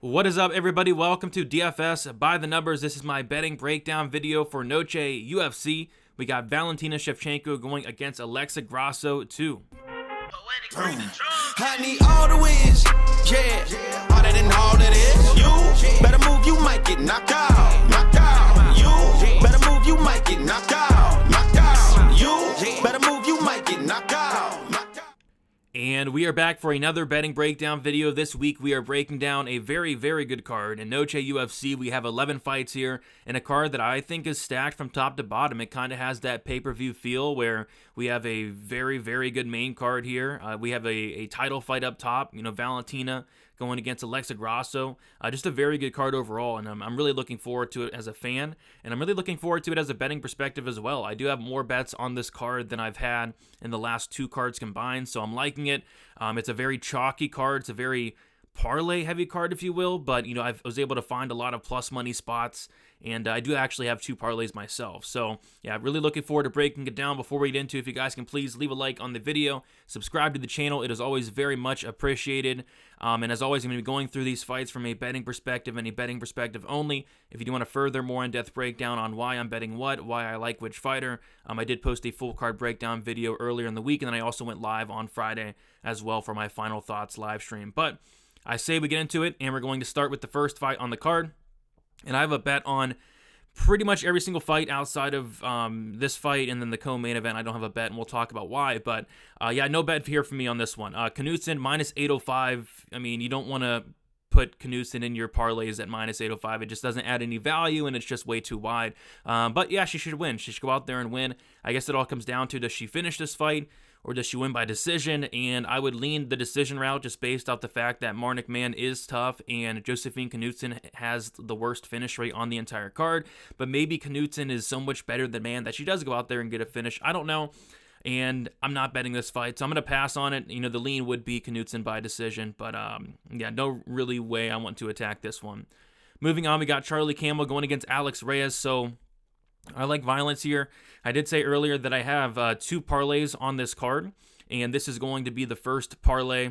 What is up, everybody? Welcome to DFS By the Numbers. This is my betting breakdown video for Noche UFC. We got Valentina Shevchenko going against Alexa Grasso 2. I need all the wins, yeah. Harder than all that is. You better move, you might get knocked out. Knocked out. You better move, you might get knocked out. Knocked out. You better move, you might get knocked out. Knocked out. And we are back for another betting breakdown video. This week we are breaking down a very, very good card. In Noche UFC, we have 11 fights here, and a card that I think is stacked from top to bottom. It kind of has that pay-per-view feel where we have a very, very good main card here. We have a title fight up top, Valentina going against Alexa Grasso. Just a very good card overall, and I'm really looking forward to it as a fan, and I'm really looking forward to it as a betting perspective as well. I do have more bets on this card than I've had in the last two cards combined, so I'm liking it. It's a very chalky card. It's a very parlay-heavy card, if you will, but, I was able to find a lot of plus money spots, and I do actually have two parlays myself. So, yeah, really looking forward to breaking it down. Before we get into it, if you guys can please leave a like on the video, subscribe to the channel. It is always very much appreciated. And as always, I'm going to be going through these fights from a betting perspective and a betting perspective only. If you do want a further, more in-depth breakdown on why I'm betting what, why I like which fighter, I did post a full card breakdown video earlier in the week, and then I also went live on Friday as well for my final thoughts live stream. But I say we get into it, and we're going to start with the first fight on the card. And I have a bet on pretty much every single fight outside of this fight and then the co-main event. I don't have a bet, and we'll talk about why. But, yeah, no bet here for me on this one. Knutson, minus 805. I mean, you don't want to put Knutson in your parlays at minus 805. It just doesn't add any value, and it's just way too wide. But, yeah, she should win. She should go out there and win. I guess it all comes down to, does she finish this fight, or does she win by decision? And I would lean the decision route just based off the fact that Marnik Man is tough and Josephine Knutson has the worst finish rate on the entire card. But maybe Knutson is so much better than Man that she does go out there and get a finish. I don't know. And I'm not betting this fight, so I'm going to pass on it. The lean would be Knutson by decision. But, yeah, no really way I want to attack this one. Moving on, we got Charlie Campbell going against Alex Reyes. So I like violence here. I did say earlier that I have two parlays on this card, and this is going to be the first parlay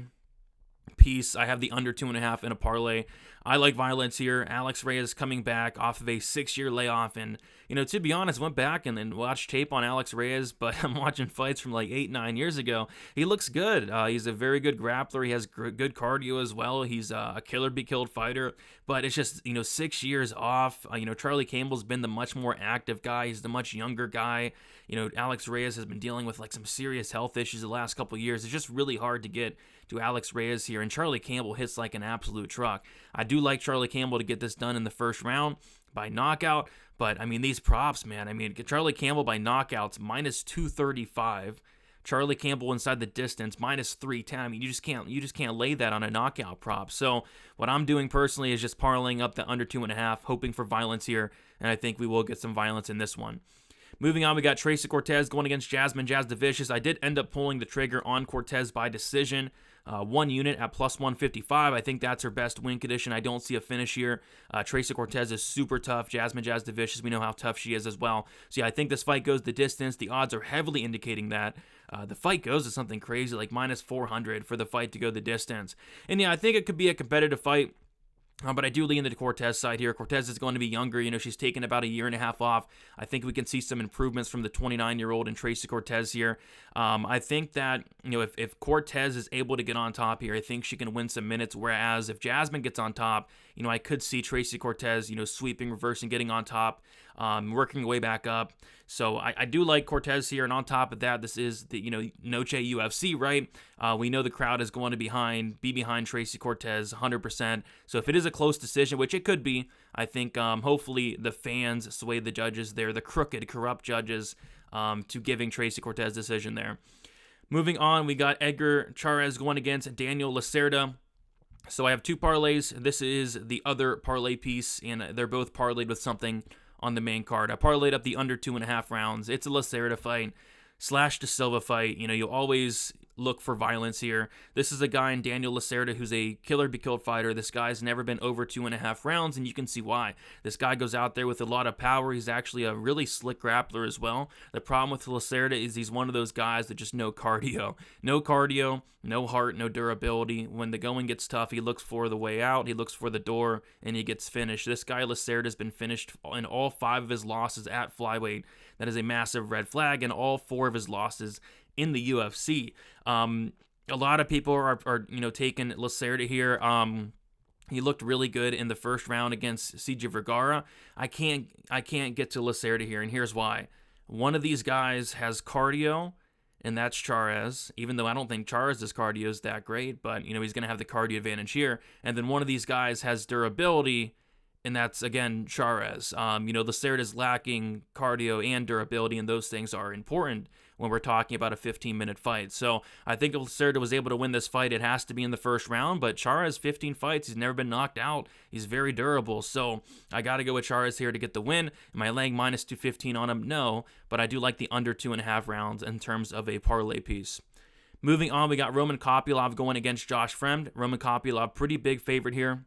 piece. I have the under 2.5 in a parlay. I like violence here. Alex Reyes coming back off of a 6-year layoff, and to be honest, went back and watched tape on Alex Reyes, but I'm watching fights from like 8-9 years ago. He looks good. He's a very good grappler. He has good cardio as well. He's a killer be killed fighter, but it's just 6 years off. Charlie Campbell's been the much more active guy. He's the much younger guy. Alex Reyes has been dealing with like some serious health issues the last couple years. It's just really hard to get to Alex Reyes here, and Charlie Campbell hits like an absolute truck. I do like Charlie Campbell to get this done in the first round by knockout, but these props, man, Charlie Campbell by knockouts, minus 235. Charlie Campbell inside the distance, minus 310. You just can't lay that on a knockout prop. So what I'm doing personally is just parlaying up the under 2.5, hoping for violence here, and I think we will get some violence in this one. Moving on, we got Tracy Cortez going against Jasmine Jasudavicius. I did end up pulling the trigger on Cortez by decision. 1 unit at plus 155. I think that's her best win condition. I don't see a finish here. Tracy Cortez is super tough. Jasmine Jasudavicius, we know how tough she is as well. So yeah, I think this fight goes the distance. The odds are heavily indicating that. The fight goes to something crazy like minus 400 for the fight to go the distance. And yeah, I think it could be a competitive fight. But I do lean to the Cortez side here. Cortez is going to be younger. She's taken about 1.5 years off. I think we can see some improvements from the 29-year-old and Tracy Cortez here. I think that, if Cortez is able to get on top here, I think she can win some minutes. Whereas if Jasmine gets on top, I could see Tracy Cortez, sweeping, reversing, getting on top, working her way back up. So I do like Cortez here. And on top of that, this is the, Noche UFC, right? We know the crowd is going to be behind Tracy Cortez 100%. So if it is a close decision, which it could be, I think hopefully the fans sway the judges there, the crooked, corrupt judges, to giving Tracy Cortez decision there. Moving on, we got Edgar Charez going against Daniel Lucerda. So I have two parlays. This is the other parlay piece, and they're both parlayed with something on the main card. I parlayed up the under 2.5 rounds. It's a Lucerda fight / De Silva fight. You always look for violence here. This is a guy in Daniel Lucerda who's a killer-be-killed fighter. This guy's never been over 2.5 rounds, and you can see why. This guy goes out there with a lot of power. He's actually a really slick grappler as well. The problem with Lucerda is he's one of those guys that just no cardio. No cardio, no heart, no durability. When the going gets tough, he looks for the way out, he looks for the door, and he gets finished. This guy Lucerda has been finished in all 5 of his losses at flyweight. That is a massive red flag, and all 4 of his losses in the UFC. A lot of people are taking Lucerda here. He looked really good in the first round against CJ Vergara. I can't get to Lucerda here, and here's why. One of these guys has cardio, and that's Charez, even though I don't think Charez's cardio is that great, but he's going to have the cardio advantage here. And then one of these guys has durability, and that's, again, Charez. Lucerda is lacking cardio and durability, and those things are important when we're talking about a 15-minute fight. So I think if Lucerda was able to win this fight, it has to be in the first round, but Charez, 15 fights, he's never been knocked out. He's very durable, so I got to go with Charez here to get the win. Am I laying minus 215 on him? No, but I do like the under 2.5 rounds in terms of a parlay piece. Moving on, we got Roman Kopylov going against Josh Fremd. Roman Kopylov, pretty big favorite here.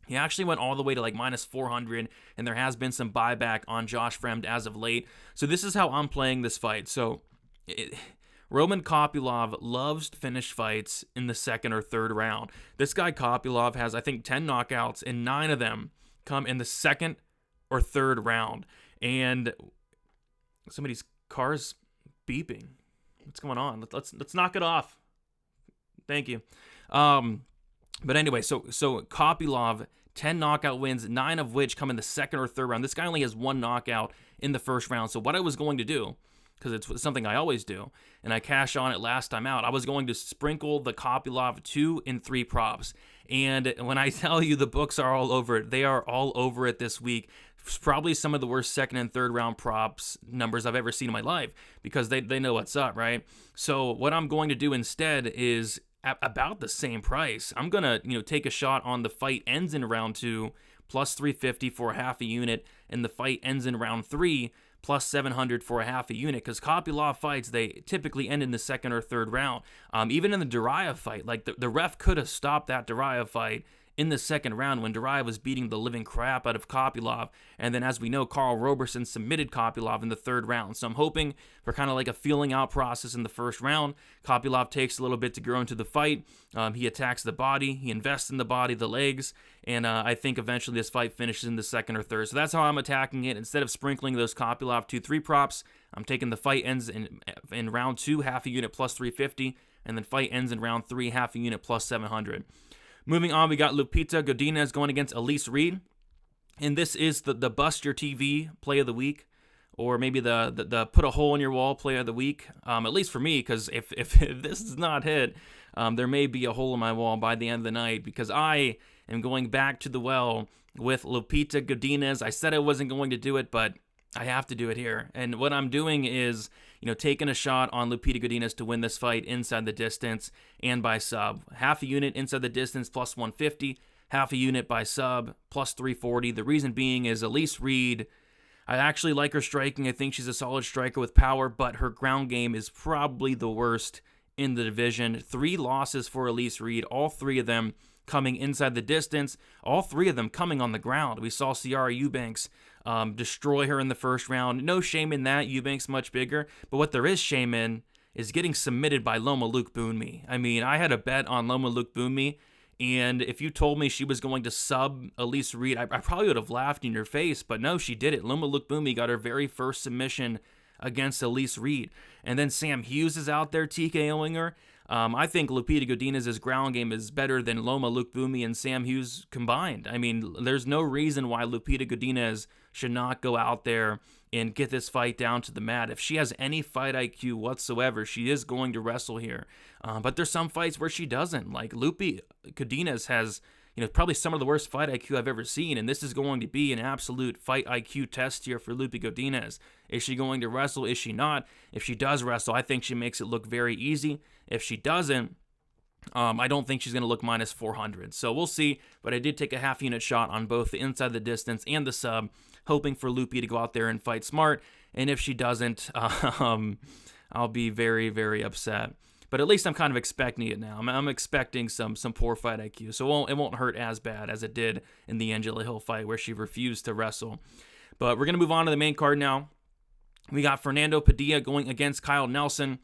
He actually went all the way to like minus 400, and there has been some buyback on Josh Fremd as of late. So this is how I'm playing this fight. Roman Kopylov loves to finish fights in the second or third round. This guy Kopylov has, I think, 10 knockouts, and 9 of them come in the second or third round. And somebody's car's beeping. What's going on? Let's knock it off. Thank you. But anyway, so Kopylov, 10 knockout wins, 9 of which come in the second or third round. This guy only has 1 knockout in the first round. So what I was going to do, because it's something I always do, and I cashed on it last time out, I was going to sprinkle the Kopylov 2 and 3 props. And when I tell you the books are all over it, they are all over it this week. It's probably some of the worst second and third round props numbers I've ever seen in my life, because they know what's up, right? So what I'm going to do instead is about the same price. I'm going to, take a shot on the fight ends in round 2, plus 350 for a half a unit, and the fight ends in round 3, plus 700 for a half a unit, because Kopylov fights, they typically end in the second or third round. Even in the Duraev fight, like the ref could have stopped that Duraev fight in the second round when Duraev was beating the living crap out of Kopylov. And then, as we know, Karl Roberson submitted Kopylov in the third round. So I'm hoping for kind of like a feeling out process in the first round. Kopylov takes a little bit to grow into the fight. He attacks the body. He invests in the body, the legs. And I think eventually this fight finishes in the second or third. So that's how I'm attacking it. Instead of sprinkling those Kopylov 2-3 props, I'm taking the fight ends in round 2, half a unit plus 350. And then fight ends in round 3, half a unit plus 700. Moving on, we got Lupita Godinez going against Elise Reed. And this is the Bust Your TV play of the week, or maybe the Put a Hole in Your Wall play of the week, at least for me, because if this is not hit, there may be a hole in my wall by the end of the night, because I am going back to the well with Lupita Godinez. I said I wasn't going to do it, but I have to do it here. And what I'm doing is, taking a shot on Lupita Godinez to win this fight inside the distance and by sub. Half a unit inside the distance plus 150, half a unit by sub plus 340. The reason being is Elise Reed, I actually like her striking. I think she's a solid striker with power, but her ground game is probably the worst in the division. 3 losses for Elise Reed, all 3 of them coming inside the distance, all 3 of them coming on the ground. We saw Ciara Eubanks destroy her in the first round. No shame in that. Eubanks much bigger. But what there is shame in is getting submitted by Loma Lookboonmee. I mean, I had a bet on Loma Lookboonmee, and if you told me she was going to sub Elise Reed, I probably would have laughed in your face. But no, she did it. Loma Lookboonmee got her very first submission against Elise Reed. And then Sam Hughes is out there TKOing her. I think Lupita Godinez's ground game is better than Loma Lookboonmee and Sam Hughes combined. I mean, there's no reason why Lupita Godinez should not go out there and get this fight down to the mat. If she has any fight IQ whatsoever, she is going to wrestle here. But there's some fights where she doesn't. Like Lupita Godinez has, probably some of the worst fight IQ I've ever seen, and this is going to be an absolute fight IQ test here for Lupita Godinez. Is she going to wrestle? Is she not? If she does wrestle, I think she makes it look very easy. If she doesn't, I don't think she's going to look minus 400. So we'll see, but I did take a half unit shot on both the inside the distance and the sub, hoping for Lupi to go out there and fight smart, and if she doesn't, I'll be very, very upset. but at least I'm kind of expecting it now. I'm expecting some poor fight IQ, so it won't hurt as bad as it did in the Angela Hill fight where she refused to wrestle. But we're going to move on to the main card now. We got Fernando Padilla going against Kyle Nelson.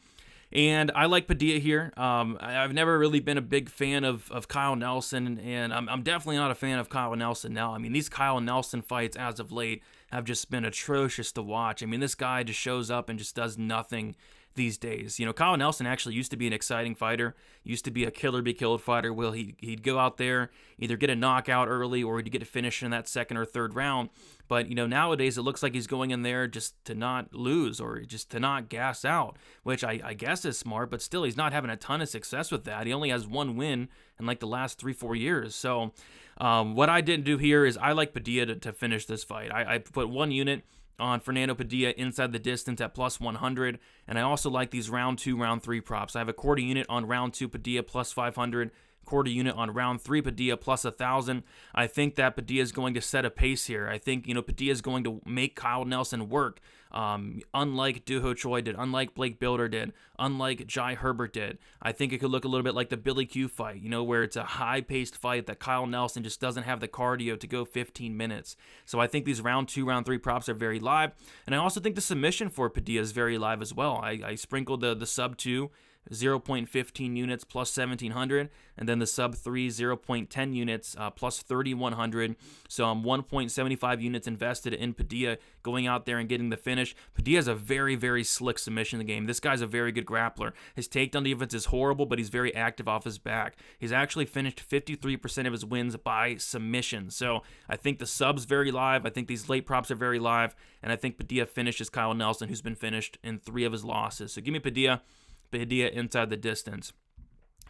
And I like Padilla here. I've never really been a big fan of Kyle Nelson, and I'm definitely not a fan of Kyle Nelson now. I mean, these Kyle Nelson fights as of late have just been atrocious to watch. I mean, this guy just shows up and just does nothing these days. You know, Kyle Nelson actually used to be an exciting fighter, used to be a killer-be-killed fighter. Well, he'd go out there, either get a knockout early or he'd get a finish in that second or third round. But, you know, nowadays it looks like he's going in there just to not lose or just to not gas out, which I guess is smart, but still he's not having a ton of success with that. He only has one win in like the last 3-4 years. So what I didn't do here is I like Padilla to finish this fight. I put 1 unit on Fernando Padilla inside the distance at plus 100, and I also like these round 2, round 3 props. I have a quarter unit on round 2 Padilla plus 500, quarter unit on round 3 Padilla plus 1,000. I think that Padilla is going to set a pace here. I think, you know, Padilla is going to make Kyle Nelson work, unlike Duho Choi did, unlike Blake Bilder did, unlike Jai Herbert did. I think it could look a little bit like the Billy Q fight, you know, where it's a high-paced fight that Kyle Nelson just doesn't have the cardio to go 15 minutes. So I think these round 2, round 3 props are very live, and I also think the submission for Padilla is very live as well. I sprinkled the sub 2 0.15 units plus 1,700, and then the sub 3 0.10 units plus 3,100. So I'm 1.75 units invested in Padilla going out there and getting the finish. Padilla's a very, very slick submission in the game. This guy's a very good grappler. His takedown defense is horrible, but he's very active off his back. He's actually finished 53% of his wins by submission. So I think the sub's very live. I think these late props are very live, and I think Padilla finishes Kyle Nelson, who's been finished in 3 of his losses. So give me Padilla inside the distance.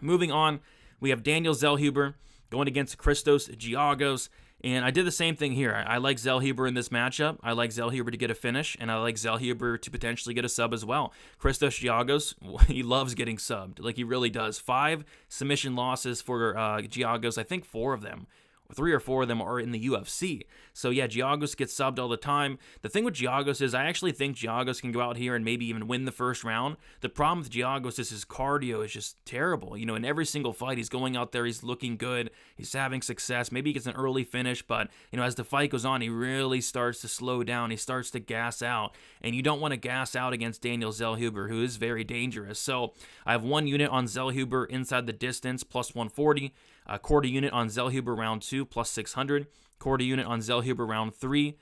Moving on, we have Daniel Zellhuber going against Christos Giagos, and I did the same thing here. I like Zellhuber in this matchup. I like Zellhuber to get a finish, and I like Zellhuber to potentially get a sub as well. Christos Giagos, he loves getting subbed. Like, he really does. 5 submission losses for Giagos. I think 4 of them, 3 or 4 of them are in the UFC. So yeah, Giagos gets subbed all the time. The thing with Giagos is I actually think Giagos can go out here and maybe even win the first round. The problem with Giagos is his cardio is just terrible. You know, in every single fight, he's going out there, he's looking good, he's having success. Maybe he gets an early finish, but, you know, as the fight goes on, he really starts to slow down. He starts to gas out, and you don't want to gas out against Daniel Zellhuber, who is very dangerous. So I have 1 unit on Zellhuber inside the distance, plus 140. A quarter unit on Zellhuber round 2, plus 600. Quarter unit on Zellhuber round 3,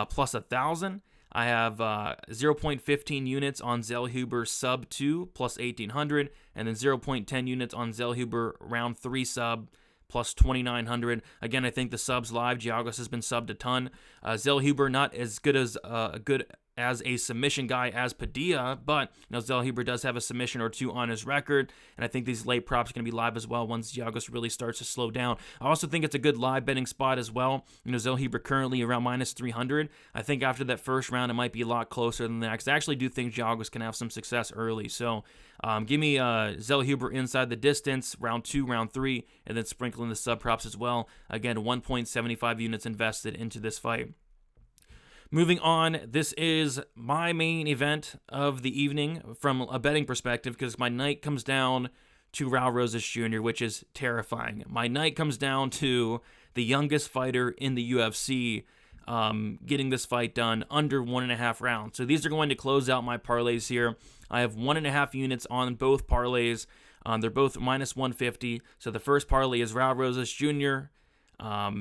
plus 1,000. I have 0.15 units on Zellhuber sub 2, plus 1,800. And then 0.10 units on Zellhuber round 3 sub, plus 2,900. Again, I think the sub's live. Giagos has been subbed a ton. Zellhuber not as good as a submission guy as Padilla, but, you know, Zellhuber does have a submission or 2 on his record, and I think these late props are going to be live as well once Giagos really starts to slow down. I also think it's a good live betting spot as well. You know, Zellhuber currently around minus 300. I think after that first round, it might be a lot closer than that, because I actually do think Giagos can have some success early. So give me Zellhuber inside the distance, round 2, round 3, and then sprinkle in the sub props as well. Again, 1.75 units invested into this fight. Moving on, this is my main event of the evening from a betting perspective, because my night comes down to Rosas Jr., which is terrifying. My night comes down to the youngest fighter in the UFC getting this fight done under 1.5 rounds. So these are going to close out my parlays here. I have 1.5 units on both parlays. They're both minus 150. So the first parlay is Rosas Jr.,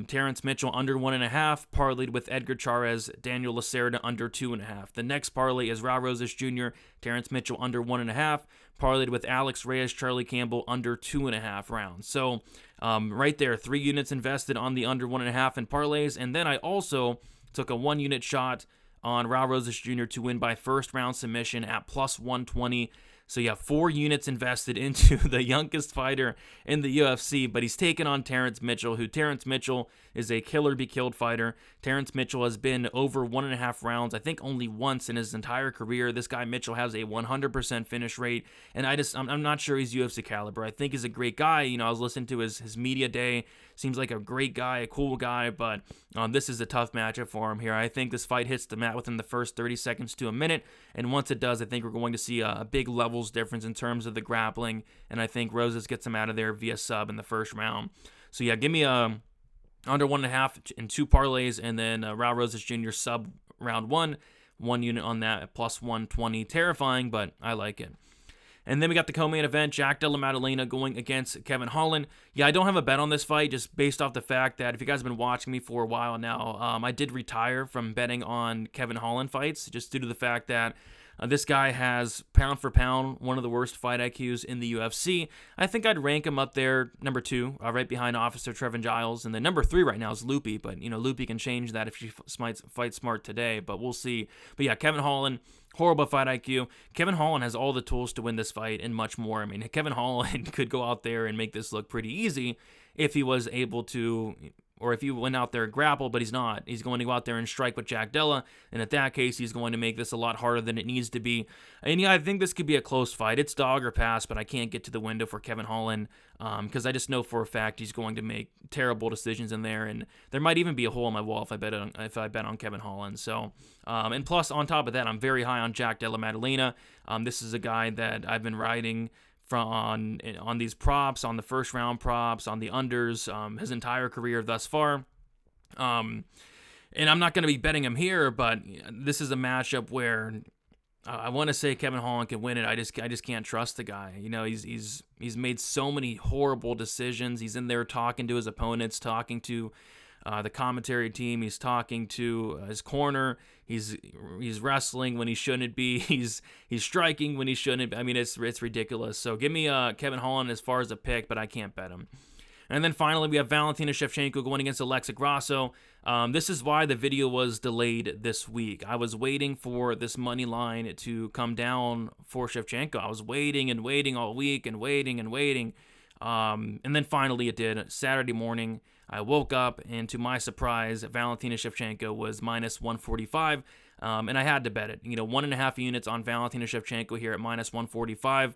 Terrence Mitchell under 1.5, parlayed with Edgar Charez, Daniel Lucerda under 2.5. The next parlay is Rosas Jr., Terrence Mitchell under 1.5, parlayed with Alex Reyes, Charlie Campbell under 2.5 rounds. So right there, 3 units invested on the under 1.5 in parlays, and then I also took a 1 unit shot on Rosas Jr. to win by first round submission at plus 120. So you have 4 units invested into the youngest fighter in the UFC, but he's taken on Terrence Mitchell, who Terrence Mitchell is a killer-be-killed fighter. Terrence Mitchell has been over 1.5 rounds, I think only once in his entire career. This guy Mitchell has a 100% finish rate, and I'm not sure he's UFC caliber. I think he's a great guy. You know, I was listening to his media day. Seems like a great guy, a cool guy, but this is a tough matchup for him here. I think this fight hits the mat within the first 30 seconds to a minute, and once it does, I think we're going to see a big level levels difference in terms of the grappling, and I think Rosas gets him out of there via sub in the first round. So yeah, give me a under 1.5 in 2 parlays, and then Rosas Jr. sub round 1 unit on that at plus 120. Terrifying, but I like it. And then we got the co-main event, Jack Della Madalena going against Kevin Holland. Yeah, I don't have a bet on this fight just based off the fact that if you guys have been watching me for a while now, I did retire from betting on Kevin Holland fights just due to the fact that this guy has, pound for pound, one of the worst fight IQs in the UFC. I think I'd rank him up there, number 2, right behind Officer Trevin Giles. And then number 3 right now is Loopy, but, Loopy can change that if she fights smart today, but we'll see. But yeah, Kevin Holland, horrible fight IQ. Kevin Holland has all the tools to win this fight and much more. I mean, Kevin Holland could go out there and make this look pretty easy if he was able to, or if he went out there and grappled, but he's not. He's going to go out there and strike with Jack Della, and at that case, he's going to make this a lot harder than it needs to be. And yeah, I think this could be a close fight. It's dog or pass, but I can't get to the window for Kevin Holland because I just know for a fact he's going to make terrible decisions in there, and there might even be a hole in my wall if I bet on Kevin Holland. So, and plus, on top of that, I'm very high on Jack Della Madalena. This is a guy that I've been riding on these props, on the first round props, on the unders, his entire career thus far. And I'm not going to be betting him here, but this is a matchup where I want to say Kevin Holland can win it. I just can't trust the guy. He's made so many horrible decisions. He's in there talking to his opponents, talking to the commentary team. He's talking to his corner. He's wrestling when he shouldn't be. He's striking when he shouldn't be. I mean, it's ridiculous. So give me Kevin Holland as far as a pick, but I can't bet him. And then finally, we have Valentina Shevchenko going against Alexa Grasso. This is why the video was delayed this week. I was waiting for this money line to come down for Shevchenko. I was waiting and waiting all week and waiting and waiting. And then finally it did. Saturday morning, I woke up, and to my surprise, Valentina Shevchenko was minus 145, and I had to bet it. 1.5 units on Valentina Shevchenko here at minus 145.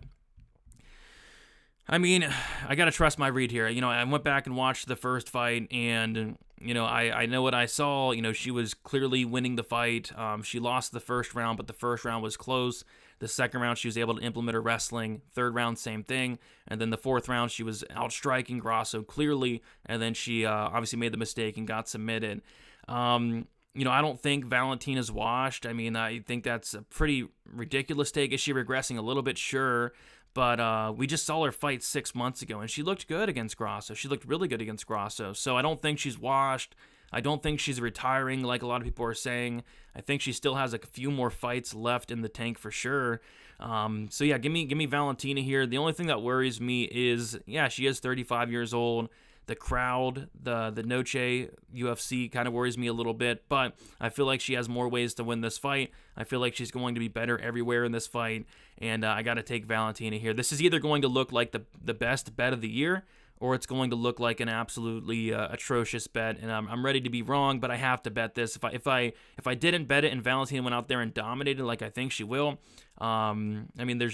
I mean, I got to trust my read here. I went back and watched the first fight, and, I know what I saw. She was clearly winning the fight. She lost the first round, but the first round was close. The second round, she was able to implement her wrestling. Third round, same thing. And then the fourth round, she was outstriking Grasso clearly, and then she obviously made the mistake and got submitted. I don't think Valentina's washed. I mean, I think that's a pretty ridiculous take. Is she regressing a little bit? Sure. But we just saw her fight 6 months ago, and she looked good against Grasso. She looked really good against Grasso. So I don't think she's washed. I don't think she's retiring like a lot of people are saying. I think she still has a few more fights left in the tank for sure. So yeah, give me Valentina here. The only thing that worries me is, yeah, she is 35 years old. The crowd, the Noche UFC kind of worries me a little bit, but I feel like she has more ways to win this fight. I feel like she's going to be better everywhere in this fight, and I got to take Valentina here. This is either going to look like the best bet of the year, or it's going to look like an absolutely atrocious bet, and I'm ready to be wrong, but I have to bet this. If I didn't bet it and Valentina went out there and dominated like I think she will, I mean,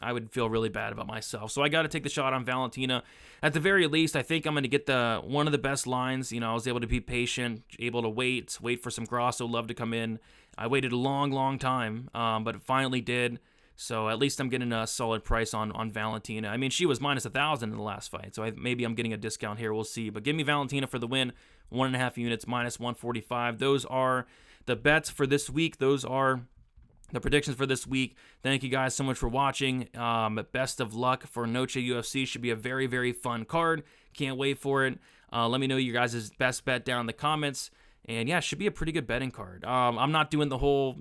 I would feel really bad about myself. So I got to take the shot on Valentina. At the very least, I think I'm going to get one of the best lines. I was able to be patient, able to wait for some Grasso love to come in. I waited a long, long time, but it finally did. So at least I'm getting a solid price on Valentina. I mean, she was minus 1,000 in the last fight, so maybe I'm getting a discount here. We'll see. But give me Valentina for the win, 1.5 units, minus 145. Those are the bets for this week. Those are the predictions for this week. Thank you guys so much for watching. Best of luck for Noche UFC. Should be a very, very fun card. Can't wait for it. Let me know your guys' best bet down in the comments. And yeah, it should be a pretty good betting card. I'm not doing the whole,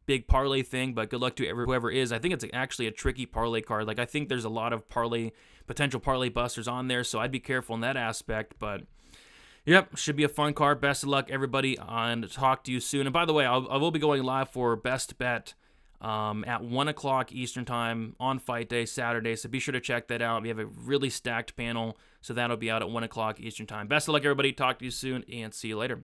big parlay thing, but good luck to whoever is. I think it's actually a tricky parlay card. Like, I think there's a lot of potential parlay busters on there, so I'd be careful in that aspect. But yep, should be a fun card. Best of luck, everybody, and talk to you soon. And by the way, I will be going live for Best Bet at 1 o'clock Eastern Time on Fight Day, Saturday, so be sure to check that out. We have a really stacked panel, so that'll be out at 1 o'clock Eastern Time. Best of luck, everybody. Talk to you soon, and see you later.